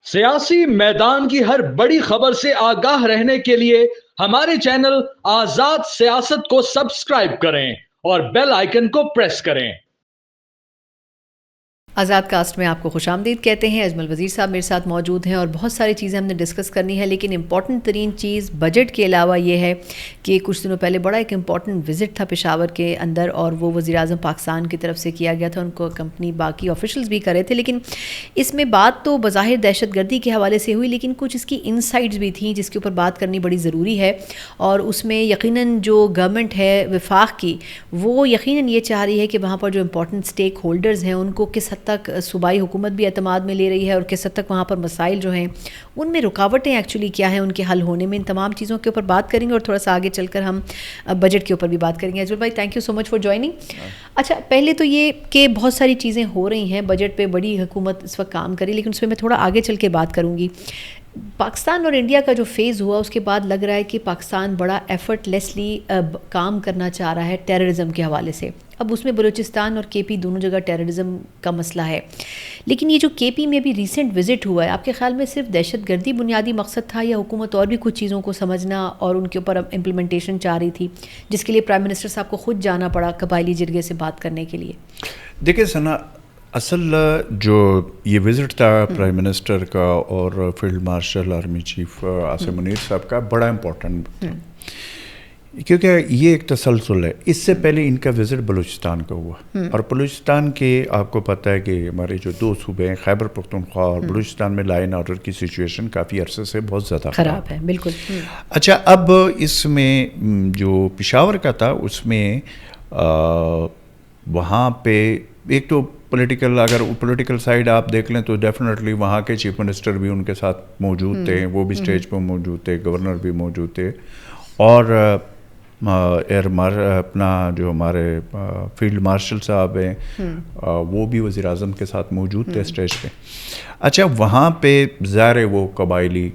सियासी मैदान की हर बड़ी खबर से आगाह रहने के लिए हमारे चैनल आजाद सियासत को सब्सक्राइब करें और बेल आइकन को प्रेस करें। आज़ाद कास्ट में आपको खुशामदीद कहते हैं। अजमल वज़ीर साहब मेरे साथ मौजूद हैं और बहुत सारी चीज़ें हमने डिस्कस करनी है, लेकिन इम्पॉर्टेंट तरीन चीज़ बजट के अलावा ये है कि कुछ दिनों पहले बड़ा एक इम्पॉर्टेंट विज़िट था पेशावर के अंदर और वो वज़ीर-ए-आज़म पाकिस्तान की तरफ से किया गया था। उनको कंपनी बाकी ऑफिशल्स भी कर रहे थे, लेकिन इसमें बात तो बज़ाहिर दहशतगर्दी के हवाले से हुई, लेकिन कुछ इसकी इनसाइट्स भी थी जिसके ऊपर बात करनी बड़ी ज़रूरी है। और उसमें यकीनन जो गवर्नमेंट है वफाक की, वो यकीनन ये चाह रही है कि वहाँ पर जो इम्पॉर्टेंट स्टेक होल्डर्स हैं उनको किस हद तक सूबाई हुकूमत भी एतमाद में ले रही है और किस हद तक वहाँ पर मसाइल जो हैं उनमें रुकावटें एक्चुअली क्या हैं उनके हल होने में। इन तमाम चीज़ों के ऊपर बात करेंगे और थोड़ा सा आगे चलकर हम बजट के ऊपर भी बात करेंगे। अजमल भाई, thank you so much for joining. अच्छा, पहले तो ये कि बहुत सारी चीज़ें हो रही हैं, बजट पे बड़ी हुकूमत इस वक्त काम करी, लेकिन उसमें मैं थोड़ा आगे चल के बात करूँगी। पाकिस्तान और इंडिया का जो फेज़ हुआ उसके बाद लग रहा है कि पाकिस्तान बड़ा एफर्टलेसली काम करना चाह रहा है टेररिज्म के हवाले से। अब उसमें बलूचिस्तान और केपी दोनों जगह टेररिज्म का मसला है, लेकिन ये जो केपी में भी रीसेंट विज़िट हुआ है, आपके ख्याल में सिर्फ दहशतगर्दी बुनियादी मकसद था या हुकूमत और भी कुछ चीज़ों को समझना और उनके ऊपर इम्प्लीमेंटेशन चाह रही थी, जिसके लिए प्राइम मिनिस्टर साहब को खुद जाना पड़ा कबायली जिरगे से बात करने के लिए? देखिए सना, असल जो ये विज़िट था प्राइम मिनिस्टर का और field marshal army chief Asim Munir साहब का, बड़ा इम्पोर्टेंट था क्योंकि ये एक तसलसल है। इससे पहले इनका विज़िट बलूचिस्तान का हुआ और बलूचिस्तान के आपको पता है कि हमारे जो दो सूबे हैं खैबर पख्तूनख्वा और बलूचिस्तान में लाइन ऑर्डर की सिचुएशन काफ़ी अरसे से बहुत ज़्यादा ख़राब है। बिल्कुल। अच्छा, अब इसमें जो पेशावर का था उसमें वहाँ पे एक तो अगर पॉलिटिकल साइड आप देख लें तो डेफिनेटली वहाँ के चीफ मिनिस्टर भी उनके साथ मौजूद थे, वो भी स्टेज पर मौजूद थे, गवर्नर भी मौजूद थे और अपना जो हमारे फील्ड मार्शल साहब हैं वो भी वज़ीर-ए-आज़म के साथ मौजूद थे स्टेज पे। अच्छा, वहाँ पे ज़ाहिर वो कबायली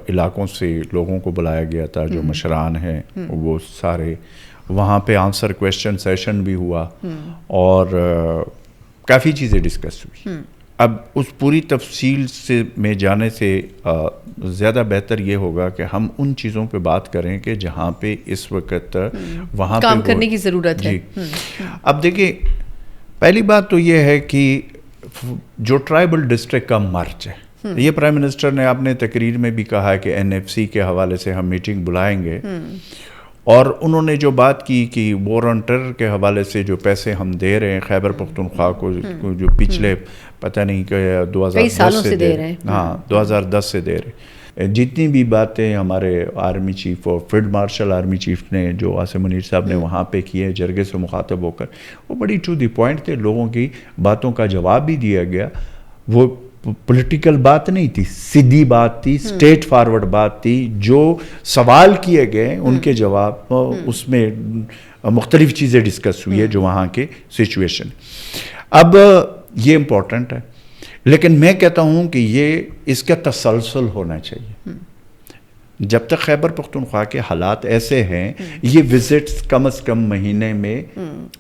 इलाकों से लोगों को बुलाया गया था, जो मशरान हैं वो सारे वहाँ पे आंसर क्वेश्चन सेशन भी हुआ और काफ़ी चीज़ें डिस्कस हुई। अब उस पूरी तफसील से में जाने से ज़्यादा बेहतर ये होगा कि हम उन चीज़ों पे बात करें कि जहाँ पे इस वक्त वहाँ काम करने की ज़रूरत है। अब देखिए, पहली बात तो ये है कि जो ट्राइबल डिस्ट्रिक्ट का मर्ज है, ये प्राइम मिनिस्टर ने अपने तकरीर में भी कहा है कि NFC के हवाले से हम मीटिंग बुलाएंगे और उन्होंने जो बात की कि वॉर ऑन टेरर के हवाले से जो पैसे हम दे रहे हैं खैबर पख्तूनख्वा को, जो पिछले पता नहीं कि 2010 से दे रहे हैं, हाँ 2010 से दे रहे, जितनी भी बातें हमारे आर्मी चीफ और फील्ड मार्शल आर्मी चीफ ने जो आसिम मुनीर साहब ने वहाँ पे किए जरगे से मुखातब होकर, वो बड़ी टू द पॉइंट थे, लोगों की बातों का जवाब भी दिया गया। वो पॉलिटिकल बात नहीं थी, सीधी बात थी, स्ट्रेट फॉरवर्ड बात थी। जो सवाल किए गए उनके जवाब उसमें मुख्तलिफ चीज़ें डिस्कस हुई है जो वहाँ के सिचुएशन। अब ये इम्पोर्टेंट है, लेकिन मैं कहता हूँ कि ये इसका तसलसल होना चाहिए। जब तक खैबर पख्तूनख्वा के हालात ऐसे हैं, ये विजिट्स कम से कम महीने में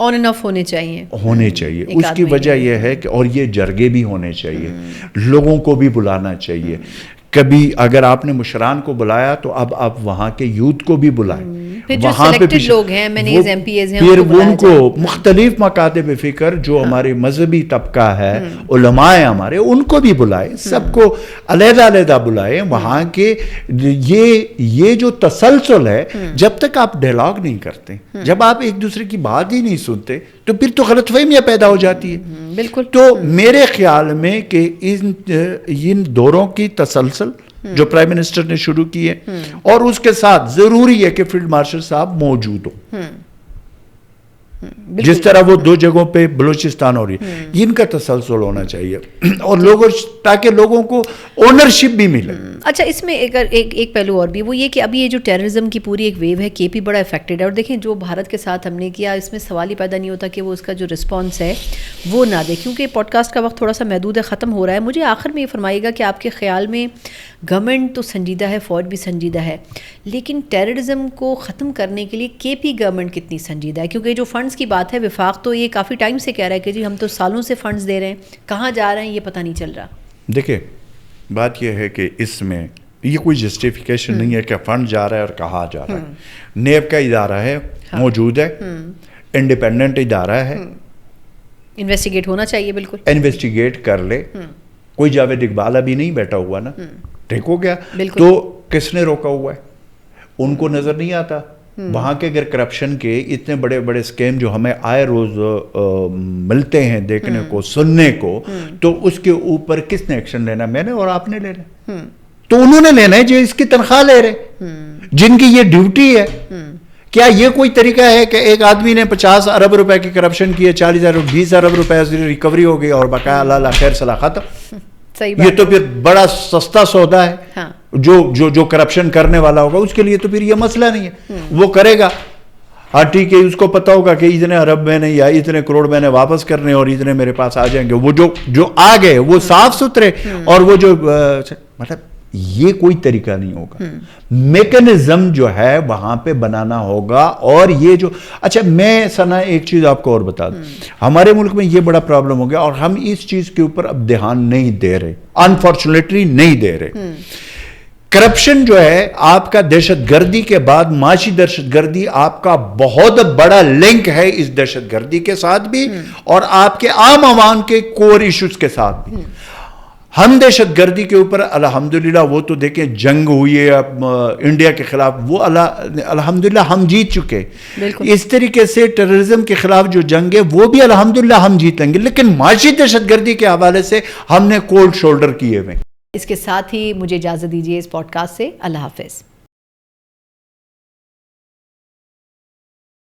ऑन एंड ऑफ होने चाहिए। उसकी वजह यह है कि और ये जरगे भी होने चाहिए, लोगों को भी बुलाना चाहिए। कभी अगर आपने मुशरान को बुलाया तो अब आप वहाँ के यूथ को भी बुलाएं, वहाँ पे लोग हैं, MPs हैं, फिर उनको मुख्तलिफ मकातब फ़िक्र जो हमारे मजहबी तबका है, उलमाए हमारे, उनको भी बुलाएं, सबको अलग-अलग बुलाएं। वहाँ के ये जो तसलसल है, जब तक आप डायलॉग नहीं करते, जब आप एक दूसरे की बात ही नहीं सुनते, तो फिर तो गलतफहमियां पैदा हो जाती है। बिल्कुल। तो मेरे ख्याल में कि इन दौरों की तसलसल जो प्राइम मिनिस्टर ने शुरू की है और उसके साथ जरूरी है कि फील्ड मार्शल साहब मौजूद हो, जिस तरह वो दो जगहों पे बलूचिस्तान हो रही है, इनका तसलसल होना चाहिए और लोगों ताकि लोगों को ओनरशिप भी मिले। अच्छा, इसमें एक पहलू और भी, वो ये कि अभी ये जो टेररिज्म की पूरी एक वेव है, केपी बड़ा इफेक्टेड है और देखें जो भारत के साथ हमने किया, इसमें सवाल ही पैदा नहीं होता कि वो उसका जो रिस्पॉन्स है वो ना दे, क्योंकि पॉडकास्ट का वक्त थोड़ा सा महदूद है, ख़त्म हो रहा है। मुझे आखिर में ये फरमाइएगा कि आपके ख्याल में गवर्नमेंट तो संजीदा है, फ़ौज भी संजीदा है, लेकिन टेररिज्म को ख़त्म करने के लिए केपी गवर्नमेंट कितनी संजीदा है? क्योंकि जो फ़ंड्स की बात है, वफाक तो ये काफ़ी टाइम से कह रहा है कि जी हम तो सालों से फ़ंड्स दे रहे हैं, कहाँ जा रहे हैं ये पता नहीं चल रहा। देखिए, بات یہ ہے کہ اس میں یہ کوئی جسٹیفیکیشن نہیں ہے کہ فنڈ جا رہا ہے اور کہاں جا رہا ہے. نیب کا ادارہ ہے, موجود ہے, انڈیپینڈنٹ ادارہ ہے, انویسٹیگیٹ ہونا چاہیے, بالکل انویسٹیگیٹ کر لے. کوئی جاوید اقبال ابھی نہیں بیٹھا ہوا نا, ٹھیک ہو گیا. بالکل. تو کس نے روکا ہوا ہے؟ ان کو نظر نہیں آتا وہاں کے اگر کرپشن کے اتنے بڑے بڑے اسکیم جو ہمیں آئے روز ملتے ہیں دیکھنے کو, سننے کو, تو اس کے اوپر کس نے ایکشن لینا؟ میں نے اور آپ نے لینا. تو انہوں نے لینا ہے جو اس کی تنخواہ لے رہے, جن کی یہ ڈیوٹی ہے. کیا یہ کوئی طریقہ ہے کہ ایک آدمی نے 50 ارب روپے کی کرپشن کی ہے, 20 ارب روپے ریکوری ہو گئی اور بقایا اللہ خیر صلاح ختم؟ یہ تو پھر بڑا سستا سودا ہے. جو کرپشن کرنے والا ہوگا اس کے لیے تو پھر یہ مسئلہ نہیں ہے, وہ کرے گا. ہاں ٹھیک ہے, اس کو پتا ہوگا کہ اتنے ارب میں نے یا اتنے کروڑ میں نے واپس کرنے اور اتنے میرے پاس آ جائیں گے. وہ جو آ گئے وہ صاف ستھرے, اور وہ جو مطلب یہ کوئی طریقہ نہیں ہوگا. میکنزم جو ہے وہاں پہ بنانا ہوگا. اور یہ جو اچھا میں سنا ایک چیز آپ کو اور بتا دوں, ہمارے ملک میں یہ بڑا پرابلم ہو گیا اور ہم اس چیز کے اوپر اب دھیان نہیں دے رہے, انفارچونیٹلی نہیں دے رہے. کرپشن جو ہے آپ کا دہشت گردی کے بعد معاشی دہشت گردی آپ کا بہت بڑا لنک ہے اس دہشت گردی کے ساتھ بھی اور آپ کے عام عوام کے کور ایشوز کے ساتھ بھی. ہم دہشت گردی کے اوپر الحمدللہ وہ تو دیکھیں جنگ ہوئی ہے انڈیا کے خلاف, وہ الحمدللہ ہم جیت چکے. اس طریقے سے ٹیررزم کے خلاف جو جنگ ہے وہ بھی الحمدللہ ہم جیتیں گے, لیکن معاشی دہشت گردی کے حوالے سے ہم نے کولڈ شولڈر کیے ہوئے. اس کے ساتھ ہی مجھے اجازت دیجیے اس پوڈ کاسٹ سے. اللہ حافظ.